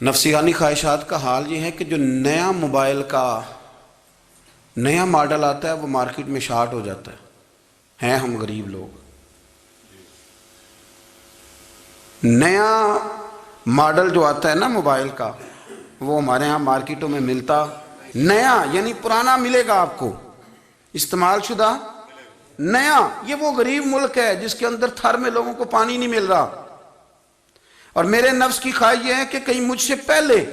نفسیانی خواہشات کا حال یہ ہے کہ جو نیا موبائل کا نیا ماڈل آتا ہے وہ مارکیٹ میں شارٹ ہو جاتا ہے۔ ہیں ہم غریب لوگ، نیا ماڈل جو آتا ہے نا موبائل کا وہ ہمارے ہاں مارکیٹوں میں ملتا نیا، یعنی پرانا ملے گا آپ کو، استعمال شدہ نیا۔ یہ وہ غریب ملک ہے جس کے اندر تھر میں لوگوں کو پانی نہیں مل رہا، اور میرے نفس کی خواہش یہ ہے کہ کہیں مجھ سے پہلے،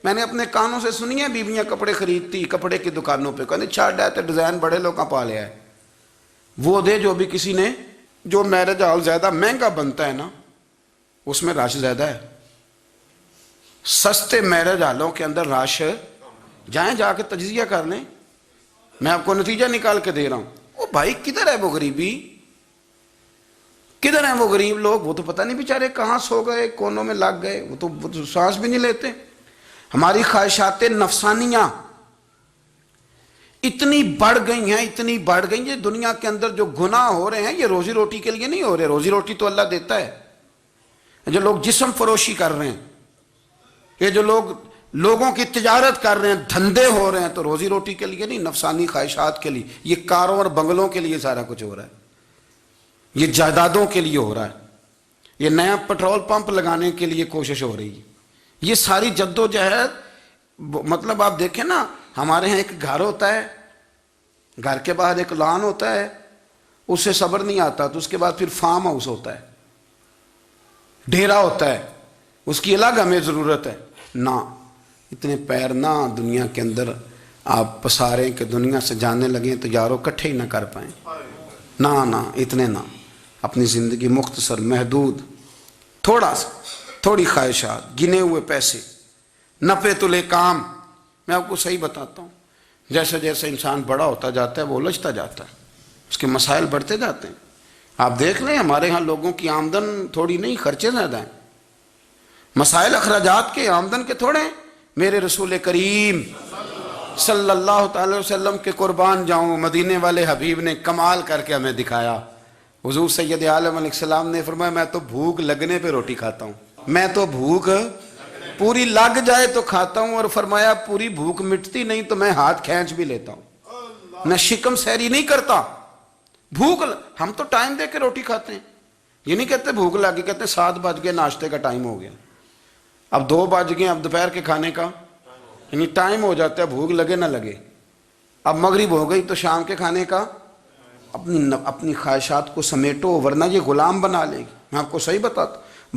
میں نے اپنے کانوں سے سنی ہے بیویاں کپڑے خریدتی کپڑے کی دکانوں پہ، کہنے چھاڑ ہے تو ڈیزائن بڑے لوگوں پا لیا ہے، وہ دے جو بھی کسی نے۔ جو میرج ہال زیادہ مہنگا بنتا ہے نا اس میں رش زیادہ ہے، سستے میرج ہالوں کے اندر رش، جائیں جا کے تجزیہ کر لیں، میں آپ کو نتیجہ نکال کے دے رہا ہوں۔ وہ بھائی کدھر ہے وہ غریبی، کدھر ہیں وہ غریب لوگ؟ وہ تو پتہ نہیں بیچارے کہاں سو گئے، کونوں میں لگ گئے، وہ تو سانس بھی نہیں لیتے۔ ہماری خواہشات نفسانیہ اتنی بڑھ گئی ہیں، اتنی بڑھ گئی ہیں، دنیا کے اندر جو گناہ ہو رہے ہیں یہ روزی روٹی کے لیے نہیں ہو رہے، روزی روٹی تو اللہ دیتا ہے۔ جو لوگ جسم فروشی کر رہے ہیں، یہ جو لوگوں کی تجارت کر رہے ہیں، دھندے ہو رہے ہیں، تو روزی روٹی کے لیے نہیں، نفسانی خواہشات کے لیے۔ یہ کاروں اور بنگلوں کے لیے سارا کچھ ہو رہا ہے، یہ جائیدادوں کے لیے ہو رہا ہے، یہ نیا پیٹرول پمپ لگانے کے لیے کوشش ہو رہی ہے، یہ ساری جد و جہد۔ مطلب آپ دیکھیں نا، ہمارے ہاں ایک گھر ہوتا ہے، گھر کے باہر ایک لان ہوتا ہے، اس سے صبر نہیں آتا تو اس کے بعد پھر فارم ہاؤس ہوتا ہے، ڈیرا ہوتا ہے، اس کی الگ ہمیں ضرورت ہے نا۔ اتنے پیر نہ دنیا کے اندر آپ پساریں کہ دنیا سے جانے لگیں تو یارو کٹھے ہی نہ کر پائیں، نہ اتنے نہ۔ اپنی زندگی مختصر، محدود، تھوڑا سا، تھوڑی خواہشات، گنے ہوئے پیسے، نفع تلے کام۔ میں آپ کو صحیح بتاتا ہوں، جیسے جیسے انسان بڑا ہوتا جاتا ہے وہ الجھتا جاتا ہے، اس کے مسائل بڑھتے جاتے ہیں۔ آپ دیکھ لیں ہمارے ہاں لوگوں کی آمدن تھوڑی نہیں، خرچے زیادہ ہیں، مسائل اخراجات کے، آمدن کے تھوڑے ہیں۔ میرے رسول کریم صلی اللہ تعالی وسلم کے قربان جاؤں، مدینے والے حبیب نے کمال کر کے ہمیں دکھایا۔ حضور سید عالم علیہ السلام نے فرمایا میں تو بھوک لگنے پہ روٹی کھاتا ہوں، میں تو بھوک پوری لگ جائے تو کھاتا ہوں، اور فرمایا پوری بھوک مٹتی نہیں تو میں ہاتھ کھینچ بھی لیتا ہوں، میں شکم سیری نہیں کرتا۔ بھوک ہم تو ٹائم دے کے روٹی کھاتے ہیں، یہ نہیں کہتے بھوک لگی، کہتے 7 بج گئے ناشتے کا ٹائم ہو گیا، اب 2 بج گئے، اب دوپہر کے کھانے کا یعنی ٹائم ہو جاتا ہے، بھوک لگے نہ لگے، اب مغرب ہو گئی تو شام کے کھانے کا۔ اپنی خواہشات کو سمیٹو ورنہ یہ غلام بنا لے گی۔ میں آپ کو صحیح بتاتا ہوں،